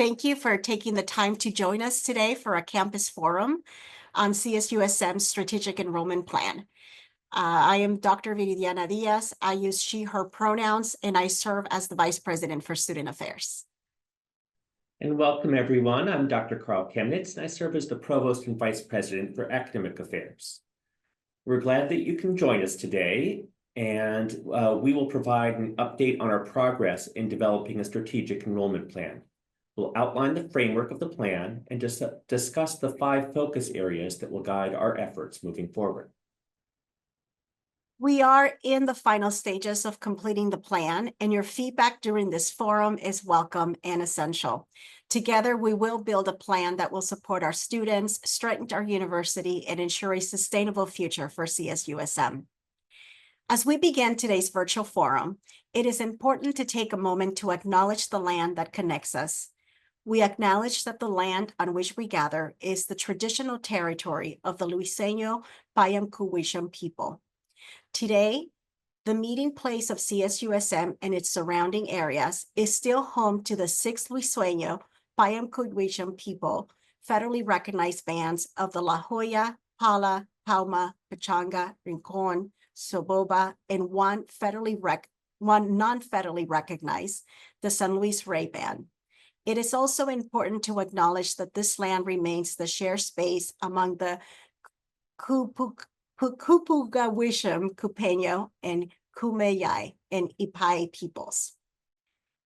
Thank you for taking the time to join us today for a campus forum on CSUSM's strategic enrollment plan. I am Dr. Viridiana Diaz. I use she, her pronouns, and I serve as the Vice President for Student Affairs. And welcome, everyone. I'm Dr. Carl Chemnitz, and I serve as the Provost and Vice President for Academic Affairs. We're glad that you can join us today, and we will provide an update on our progress in developing a strategic enrollment plan. We'll outline the framework of the plan and just discuss the 5 focus areas that will guide our efforts moving forward. We are in the final stages of completing the plan, and your feedback during this forum is welcome and essential. Together, we will build a plan that will support our students, strengthen our university, and ensure a sustainable future for CSUSM. As we begin today's virtual forum, it is important to take a moment to acknowledge the land that connects us. We acknowledge that the land on which we gather is the traditional territory of the Luiseño Payam people. Today, the meeting place of CSUSM and its surrounding areas is still home to the 6 Luiseño Payam people, federally recognized bands of the La Jolla, Pala, Palma, Pachanga, Rincon, Soboba, and one non-federally recognized, the San Luis Rey Band. It is also important to acknowledge that this land remains the shared space among the Cupugawisham, Cupeño, and Kumeyaay and Ipai peoples.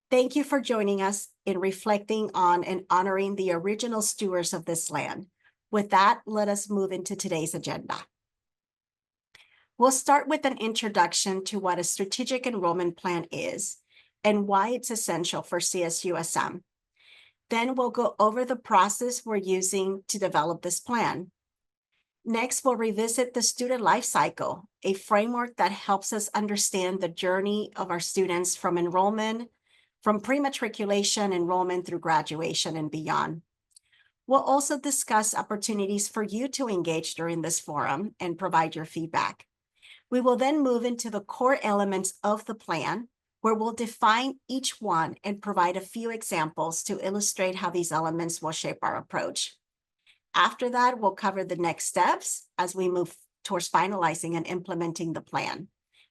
Thank you for joining us in reflecting on and honoring the original stewards of this land. With that, let us move into today's agenda. We'll start with an introduction to what a strategic enrollment plan is and why it's essential for CSUSM. Then we'll go over the process we're using to develop this plan. Next, we'll revisit the student life cycle, a framework that helps us understand the journey of our students from enrollment, from pre-matriculation enrollment through graduation and beyond. We'll also discuss opportunities for you to engage during this forum and provide your feedback. We will then move into the core elements of the plan, where we'll define each one and provide a few examples to illustrate how these elements will shape our approach. After that, we'll cover the next steps as we move towards finalizing and implementing the plan.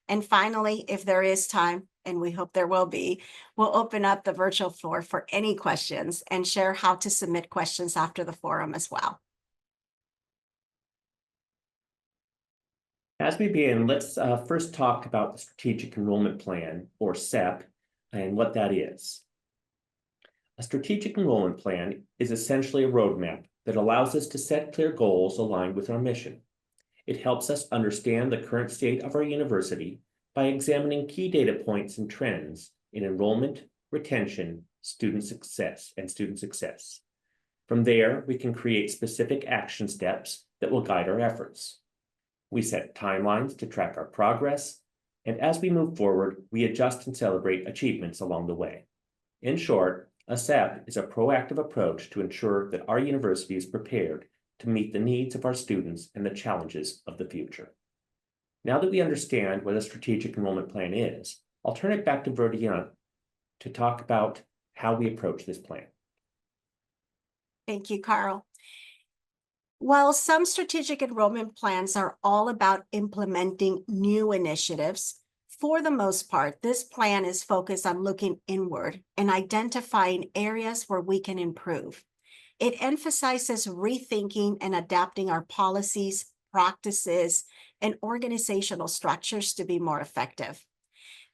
And finally, if there is time, and we hope there will be, we'll open up the virtual floor for any questions and share how to submit questions after the forum as well. As we begin, let's first talk about the Strategic Enrollment Plan, or SEP, and what that is. A Strategic Enrollment Plan is essentially a roadmap that allows us to set clear goals aligned with our mission. It helps us understand the current state of our university by examining key data points and trends in enrollment, retention, student success. From there, we can create specific action steps that will guide our efforts. We set timelines to track our progress, and as we move forward, we adjust and celebrate achievements along the way. In short, a SEP is a proactive approach to ensure that our university is prepared to meet the needs of our students and the challenges of the future. Now that we understand what a strategic enrollment plan is, I'll turn it back to Viridiana to talk about how we approach this plan. Thank you, Carl. While some strategic enrollment plans are all about implementing new initiatives, for the most part, this plan is focused on looking inward and identifying areas where we can improve. It emphasizes rethinking and adapting our policies, practices, and organizational structures to be more effective.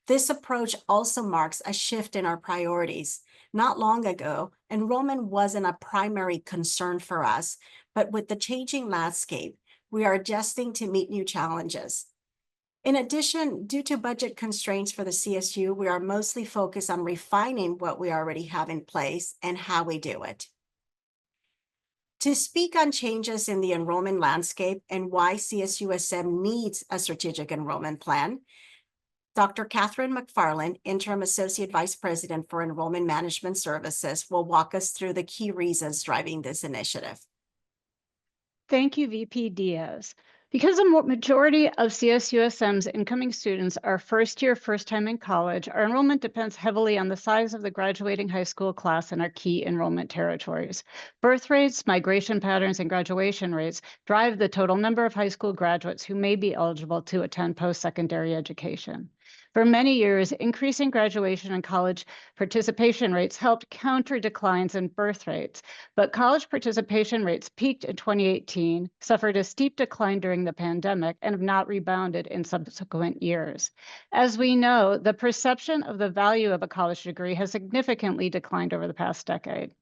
This approach also marks a shift in our priorities. Not long ago, enrollment wasn't a primary concern for us, but with the changing landscape, we are adjusting to meet new challenges. In addition, due to budget constraints for the CSU, we are mostly focused on refining what we already have in place and how we do it. To speak on changes in the enrollment landscape and why CSUSM needs a strategic enrollment plan, Dr. Catherine McFarland, Interim Associate Vice President for Enrollment Management Services, will walk us through the key reasons driving this initiative. Thank you, VP Diaz. Because the majority of CSUSM's incoming students are first time in college, our enrollment depends heavily on the size of the graduating high school class in our key enrollment territories. Birth rates, migration patterns, and graduation rates drive the total number of high school graduates who may be eligible to attend post-secondary education. For many years, increasing graduation and college participation rates helped counter declines in birth rates, but college participation rates peaked in 2018, suffered a steep decline during the pandemic, and have not rebounded in subsequent years. As we know, the perception of the value of a college degree has significantly declined over the past decade.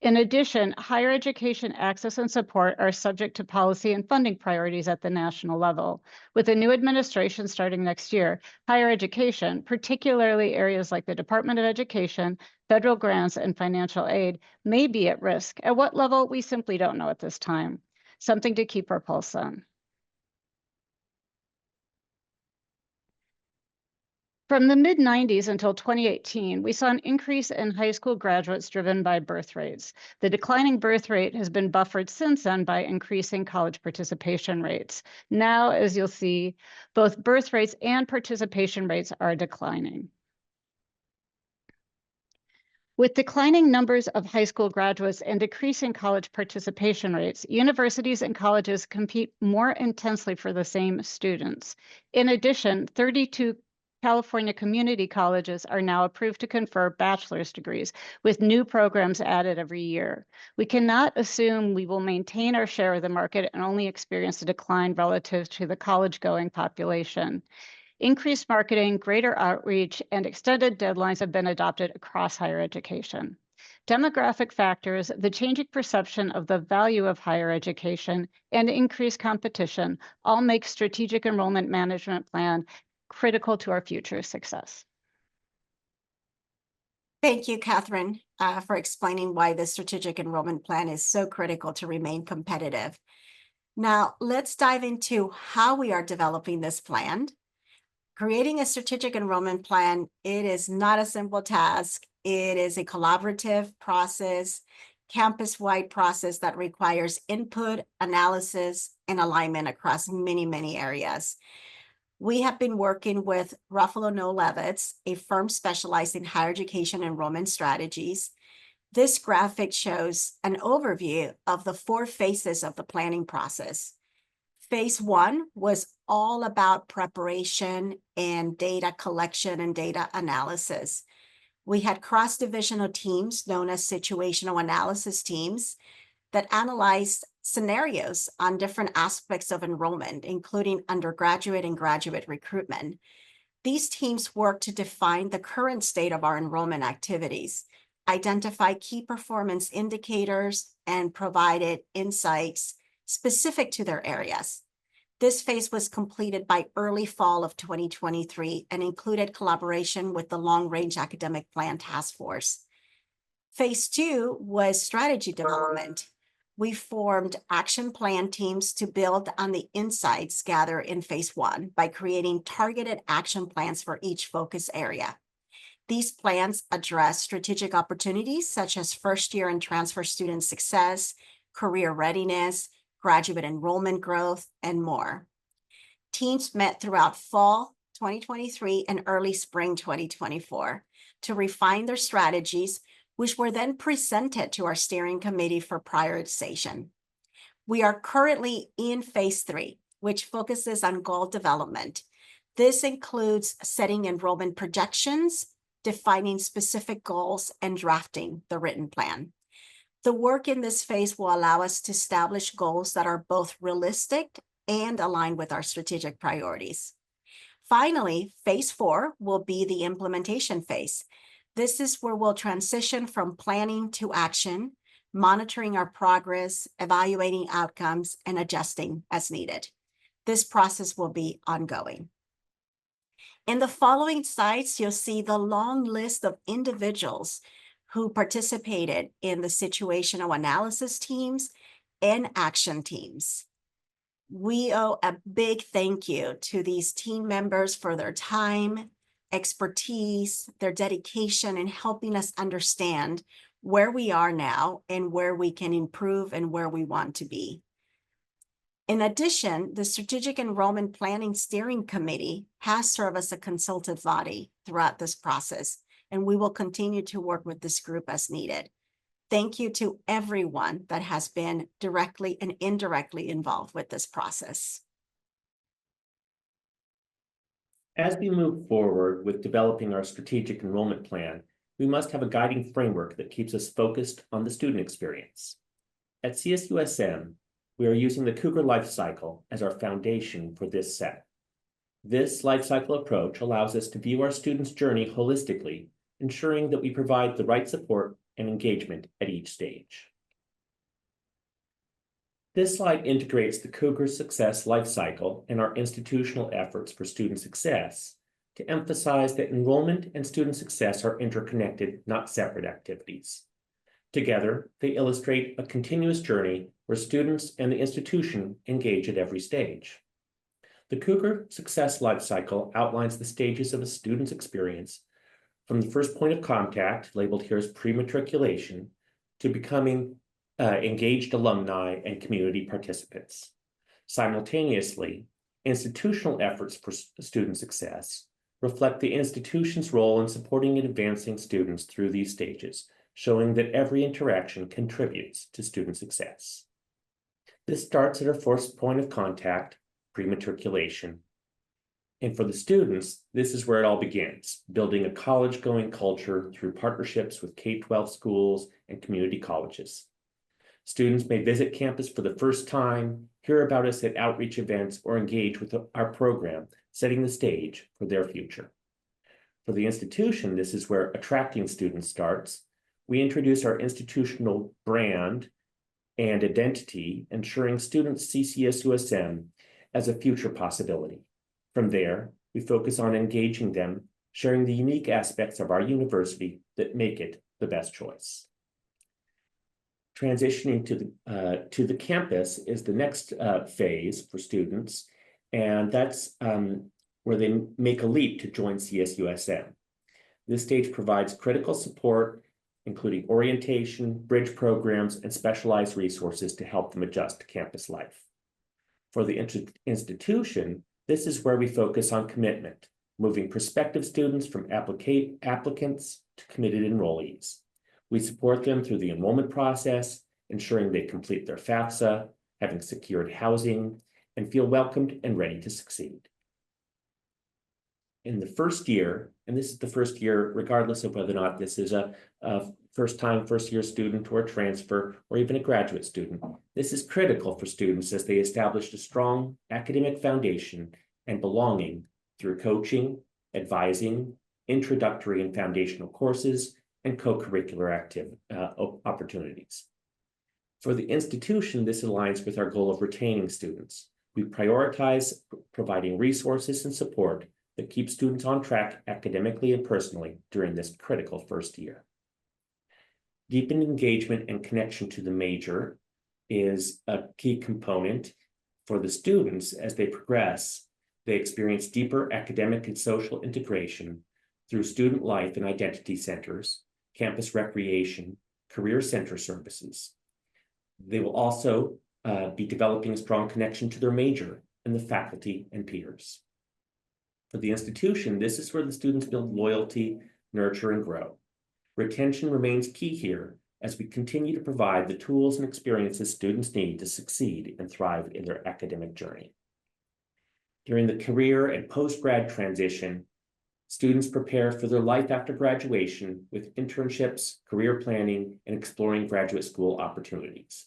In addition, higher education access and support are subject to policy and funding priorities at the national level. With the new administration starting next year, higher education, particularly areas like the Department of Education, federal grants, and financial aid, may be at risk. At what level, we simply don't know at this time. Something to keep our pulse on. From the mid-90s until 2018, we saw an increase in high school graduates driven by birth rates. The declining birth rate has been buffered since then by increasing college participation rates. Now, as you'll see, both birth rates and participation rates are declining. With declining numbers of high school graduates and decreasing college participation rates, universities and colleges compete more intensely for the same students. In addition, 32 California community colleges are now approved to confer bachelor's degrees, with new programs added every year. We cannot assume we will maintain our share of the market and only experience a decline relative to the college-going population. Increased marketing, greater outreach, and extended deadlines have been adopted across higher education. Demographic factors, the changing perception of the value of higher education, and increased competition all make strategic enrollment management plan critical to our future success. Thank you, Catherine, for explaining why the strategic enrollment plan is so critical to remain competitive. Now, let's dive into how we are developing this plan. Creating a strategic enrollment plan, it is not a simple task. It is a collaborative process, campus-wide process that requires input, analysis, and alignment across many, many areas. We have been working with Ruffalo Noel Levitz, a firm specialized in higher education enrollment strategies. This graphic shows an overview of the 4 phases of the planning process. Phase 1 was all about preparation and data collection and data analysis. We had cross-divisional teams known as situational analysis teams that analyzed scenarios on different aspects of enrollment, including undergraduate and graduate recruitment. These teams work to define the current state of our enrollment activities, identify key performance indicators, and provided insights specific to their areas. This phase was completed by early fall of 2023 and included collaboration with the Long Range Academic Plan Task Force. Phase 2 was strategy development. We formed action plan teams to build on the insights gathered in phase 1 by creating targeted action plans for each focus area. These plans address strategic opportunities such as first-year and transfer student success, career readiness, graduate enrollment growth, and more. Teams met throughout fall 2023 and early spring 2024 to refine their strategies, which were then presented to our steering committee for prioritization. We are currently in phase 3, which focuses on goal development. This includes setting enrollment projections, defining specific goals, and drafting the written plan. The work in this phase will allow us to establish goals that are both realistic and aligned with our strategic priorities. Finally, phase 4 will be the implementation phase. This is where we'll transition from planning to action, monitoring our progress, evaluating outcomes, and adjusting as needed. This process will be ongoing. In the following slides, you'll see the long list of individuals who participated in the situational analysis teams and action teams. We owe a big thank you to these team members for their time, expertise, their dedication in helping us understand where we are now and where we can improve and where we want to be. In addition, the Strategic Enrollment Planning Steering Committee has served as a consultative body throughout this process, and we will continue to work with this group as needed. Thank you to everyone that has been directly and indirectly involved with this process. As we move forward with developing our strategic enrollment plan, we must have a guiding framework that keeps us focused on the student experience. At CSUSM, we are using the Cougar Life Cycle as our foundation for this set. This life cycle approach allows us to view our students' journey holistically, ensuring that we provide the right support and engagement at each stage. This slide integrates the Cougar Success Life Cycle and our institutional efforts for student success to emphasize that enrollment and student success are interconnected, not separate activities. Together, they illustrate a continuous journey where students and the institution engage at every stage. The Cougar Success Life Cycle outlines the stages of a student's experience from the first point of contact, labeled here as pre-matriculation, to becoming engaged alumni and community participants. Simultaneously, institutional efforts for student success reflect the institution's role in supporting and advancing students through these stages, showing that every interaction contributes to student success. This starts at our first point of contact, pre-matriculation. And for the students, this is where it all begins, building a college-going culture through partnerships with K-12 schools and community colleges. Students may visit campus for the first time, hear about us at outreach events, or engage with our program, setting the stage for their future. For the institution, this is where attracting students starts. We introduce our institutional brand and identity, ensuring students see CSUSM as a future possibility. From there, we focus on engaging them, sharing the unique aspects of our university that make it the best choice. Transitioning to the campus is the next phase for students, and that's where they make a leap to join CSUSM. This stage provides critical support, including orientation, bridge programs, and specialized resources to help them adjust to campus life. For the institution, this is where we focus on commitment, moving prospective students from applicants to committed enrollees. We support them through the enrollment process, ensuring they complete their FAFSA, having secured housing, and feel welcomed and ready to succeed. In the first year, and this is the first year, regardless of whether or not this is a first-year student or a transfer or even a graduate student, this is critical for students as they establish a strong academic foundation and belonging through coaching, advising, introductory and foundational courses, and co-curricular opportunities. For the institution, this aligns with our goal of retaining students. We prioritize providing resources and support that keep students on track academically and personally during this critical first year. Deepened engagement and connection to the major is a key component for the students. As they progress, they experience deeper academic and social integration through student life and identity centers, campus recreation, career center services. They will also be developing a strong connection to their major and the faculty and peers. For the institution, this is where the students build loyalty, nurture, and grow. Retention remains key here as we continue to provide the tools and experiences students need to succeed and thrive in their academic journey. During the career and post-grad transition, students prepare for their life after graduation with internships, career planning, and exploring graduate school opportunities.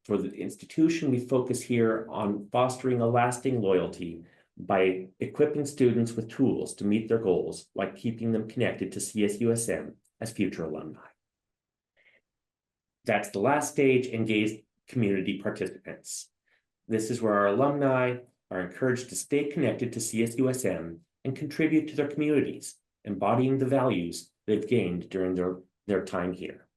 For the institution, we focus here on fostering a lasting loyalty by equipping students with tools to meet their goals, like keeping them connected to CSUSM as future alumni. That's the last stage, engaged community participants. This is where our alumni are encouraged to stay connected to CSUSM and contribute to their communities, embodying the values they've gained during their time here.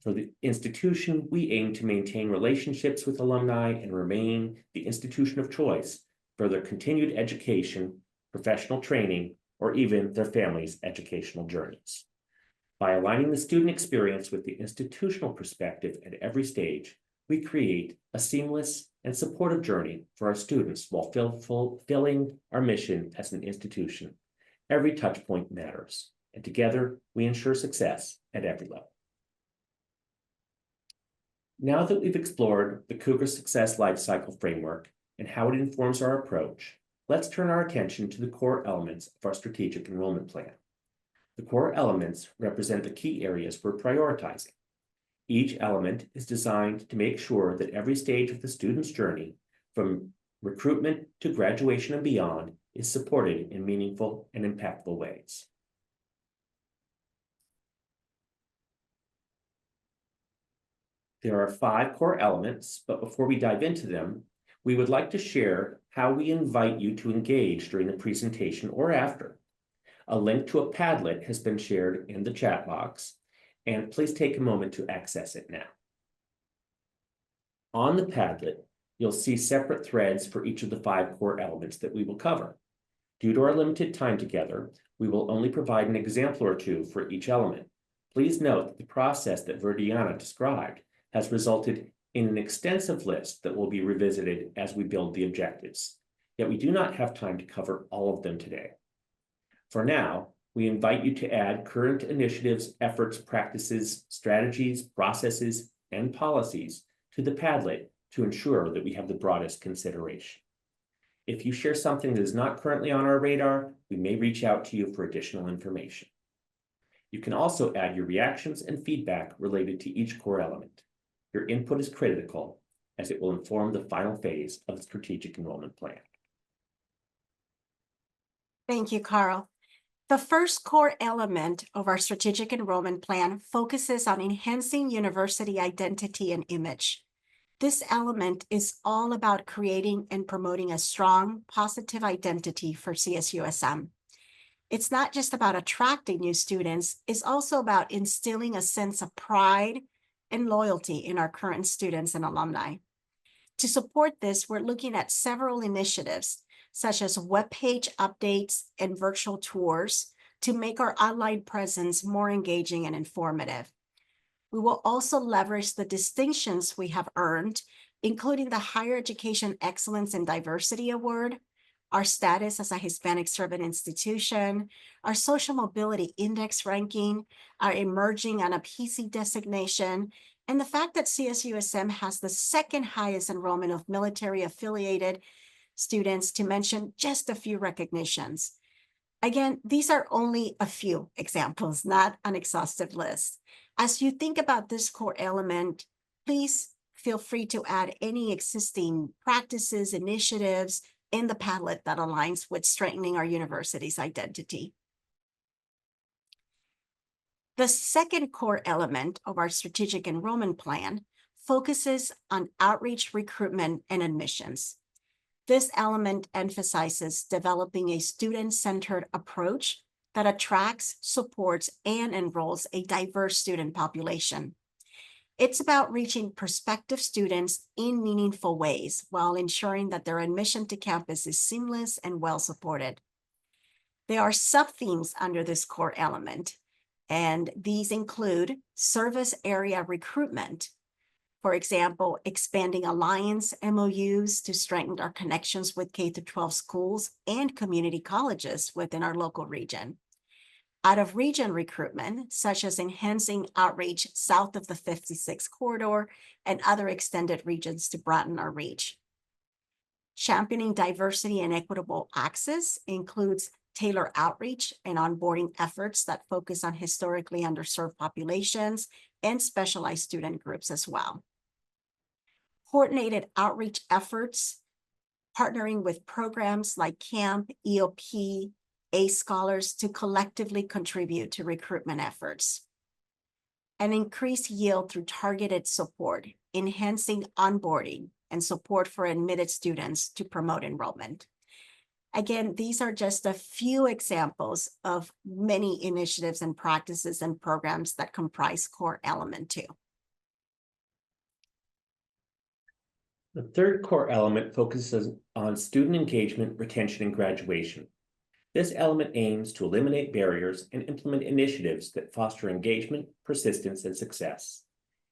For the institution, we aim to maintain relationships with alumni and remain the institution of choice for their continued education, professional training, or even their families' educational journeys. By aligning the student experience with the institutional perspective at every stage, we create a seamless and supportive journey for our students while fulfilling our mission as an institution. Every touch point matters, and together we ensure success at every level. Now that we've explored the Cougar Success Lifecycle Framework and how it informs our approach, let's turn our attention to the core elements of our strategic enrollment plan. The core elements represent the key areas we're prioritizing. Each element is designed to make sure that every stage of the student's journey, from recruitment to graduation and beyond, is supported in meaningful and impactful ways. There are 5 core elements, but before we dive into them, we would like to share how we invite you to engage during the presentation or after. A link to a Padlet has been shared in the chat box, and please take a moment to access it now. On the Padlet, you'll see separate threads for each of the 5 core elements that we will cover. Due to our limited time together, we will only provide an example or 2 for each element. Please note that the process that Verdiana described has resulted in an extensive list that will be revisited as we build the objectives, yet we do not have time to cover all of them today. For now, we invite you to add current initiatives, efforts, practices, strategies, processes, and policies to the Padlet to ensure that we have the broadest consideration. If you share something that is not currently on our radar, we may reach out to you for additional information. You can also add your reactions and feedback related to each core element. Your input is critical as it will inform the final phase of the strategic enrollment plan. Thank you, Carl. The first core element of our strategic enrollment plan focuses on enhancing university identity and image. This element is all about creating and promoting a strong, positive identity for CSUSM. It's not just about attracting new students, it's also about instilling a sense of pride and loyalty in our current students and alumni. To support this, we're looking at several initiatives, such as webpage updates and virtual tours, to make our online presence more engaging and informative. We will also leverage the distinctions we have earned, including the Higher Education Excellence and Diversity Award, our status as a Hispanic Servant Institution, our Social Mobility Index ranking, our Emerging on a PC designation, and the fact that CSUSM has the second highest enrollment of military-affiliated students, to mention just a few recognitions. Again, these are only a few examples, not an exhaustive list. As you think about this core element, please feel free to add any existing practices, initiatives in the Padlet that aligns with strengthening our university's identity. The second core element of our strategic enrollment plan focuses on outreach, recruitment, and admissions. This element emphasizes developing a student-centered approach that attracts, supports, and enrolls a diverse student population. It's about reaching prospective students in meaningful ways while ensuring that their admission to campus is seamless and well-supported. There are sub-themes under this core element, and these include service area recruitment. For example, expanding alliance MOUs to strengthen our connections with K-12 schools and community colleges within our local region. Out-of-region recruitment, such as enhancing outreach south of the 56 corridor and other extended regions to broaden our reach. Championing diversity and equitable access includes tailored outreach and onboarding efforts that focus on historically underserved populations and specialized student groups as well. Coordinated outreach efforts, partnering with programs like CAMP, EOP, A-Scholars to collectively contribute to recruitment efforts. And increase yield through targeted support, enhancing onboarding and support for admitted students to promote enrollment. Again, these are just a few examples of many initiatives and practices and programs that comprise core element 2. The third core element focuses on student engagement, retention, and graduation. This element aims to eliminate barriers and implement initiatives that foster engagement, persistence, and success.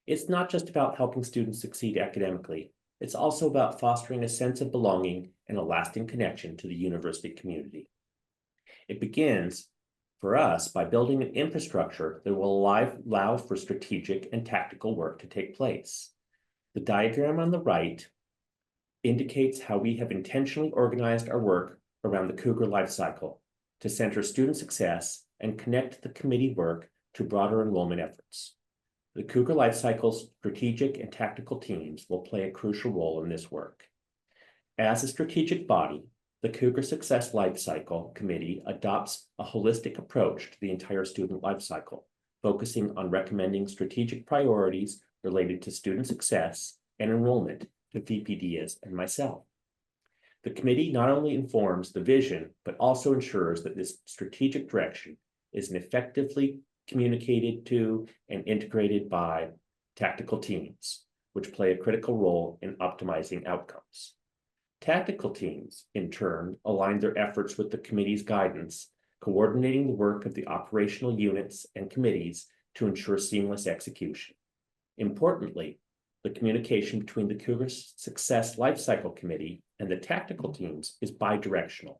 It's not just about helping students succeed academically, it's also about fostering a sense of belonging and a lasting connection to the university community. It begins, for us, by building an infrastructure that will allow for strategic and tactical work to take place. The diagram on the right indicates how we have intentionally organized our work around the Cougar life cycle to center student success and connect the committee work to broader enrollment efforts. The Cougar life cycle's strategic and tactical teams will play a crucial role in this work. As a strategic body, the Cougar Success Lifecycle Committee adopts a holistic approach to the entire student lifecycle, focusing on recommending strategic priorities related to student success and enrollment to VPDs and myself. The committee not only informs the vision, but also ensures that this strategic direction is effectively communicated to and integrated by tactical teams, which play a critical role in optimizing outcomes. Tactical teams, in turn, align their efforts with the committee's guidance, coordinating the work of the operational units and committees to ensure seamless execution. Importantly, the communication between the Cougar Success Lifecycle Committee and the tactical teams is bidirectional,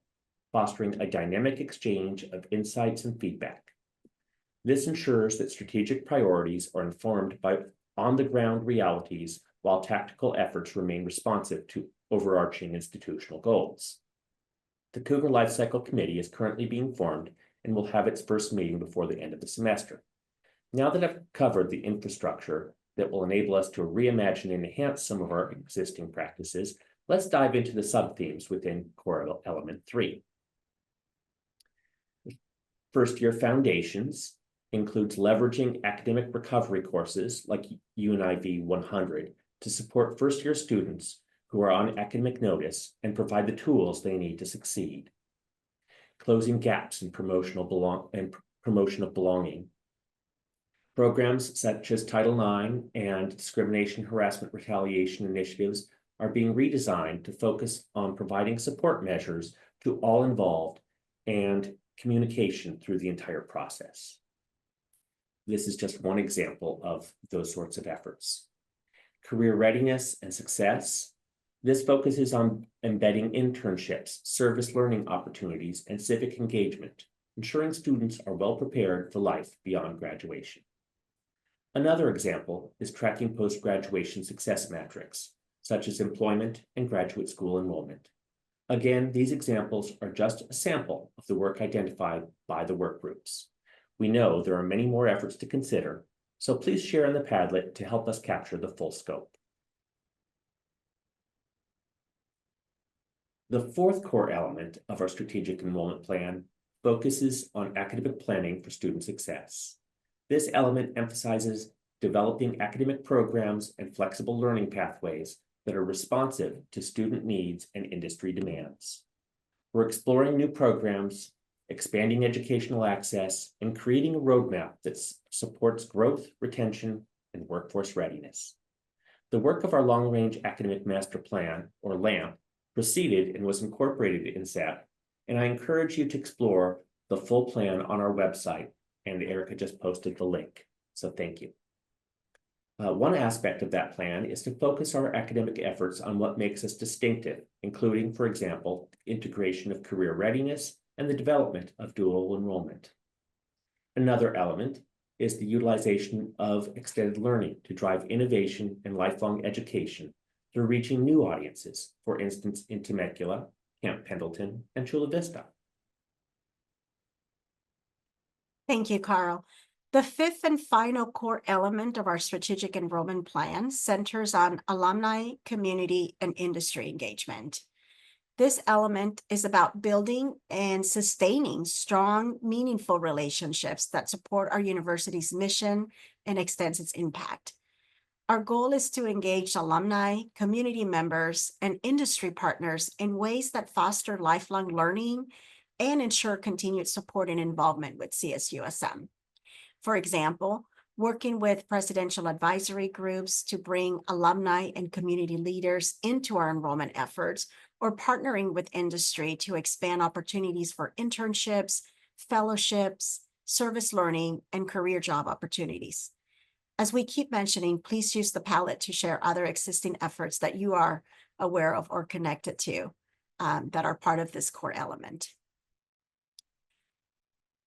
fostering a dynamic exchange of insights and feedback. This ensures that strategic priorities are informed by on-the-ground realities, while tactical efforts remain responsive to overarching institutional goals. The Cougar Lifecycle Committee is currently being formed and will have its first meeting before the end of the semester. Now that I've covered the infrastructure that will enable us to reimagine and enhance some of our existing practices, let's dive into the sub-themes within core element 3. First-year foundations includes leveraging academic recovery courses like UNIV 100 to support first-year students who are on academic notice and provide the tools they need to succeed. Closing gaps in promotion of belonging. Programs such as Title IX and discrimination, harassment, retaliation initiatives are being redesigned to focus on providing support measures to all involved and communication through the entire process. This is just one example of those sorts of efforts. Career readiness and success. This focuses on embedding internships, service learning opportunities, and civic engagement, ensuring students are well prepared for life beyond graduation. Another example is tracking post-graduation success metrics, such as employment and graduate school enrollment. Again, these examples are just a sample of the work identified by the work groups. We know there are many more efforts to consider, so please share in the Padlet to help us capture the full scope. The fourth core element of our strategic enrollment plan focuses on academic planning for student success. This element emphasizes developing academic programs and flexible learning pathways that are responsive to student needs and industry demands. We're exploring new programs, expanding educational access, and creating a roadmap that supports growth, retention, and workforce readiness. The work of our Long-Range Academic Master Plan, or LAMP, proceeded and was incorporated in SEP, and I encourage you to explore the full plan on our website, and Erica just posted the link, so thank you. One aspect of that plan is to focus our academic efforts on what makes us distinctive, including, for example, integration of career readiness and the development of dual enrollment. Another element is the utilization of extended learning to drive innovation and lifelong education through reaching new audiences, for instance, in Temecula, Camp Pendleton, and Chula Vista. Thank you, Carl. The fifth and final core element of our strategic enrollment plan centers on alumni, community, and industry engagement. This element is about building and sustaining strong, meaningful relationships that support our university's mission and extends its impact. Our goal is to engage alumni, community members, and industry partners in ways that foster lifelong learning and ensure continued support and involvement with CSUSM. For example, working with presidential advisory groups to bring alumni and community leaders into our enrollment efforts, or partnering with industry to expand opportunities for internships, fellowships, service learning, and career job opportunities. As we keep mentioning, please use the palette to share other existing efforts that you are aware of or connected to that are part of this core element.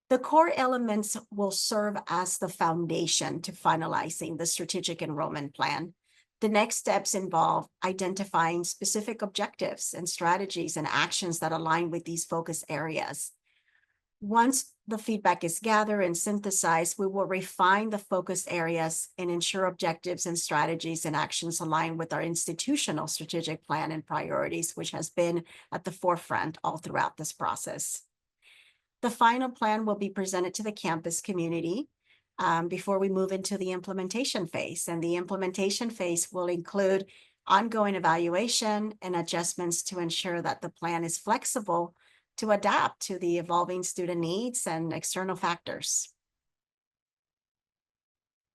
The core elements will serve as the foundation to finalizing the strategic enrollment plan. The next steps involve identifying specific objectives and strategies and actions that align with these focus areas. Once the feedback is gathered and synthesized, we will refine the focus areas and ensure objectives and strategies and actions align with our institutional strategic plan and priorities, which has been at the forefront all throughout this process. The final plan will be presented to the campus community before we move into the implementation phase. And the implementation phase will include ongoing evaluation and adjustments to ensure that the plan is flexible to adapt to the evolving student needs and external factors.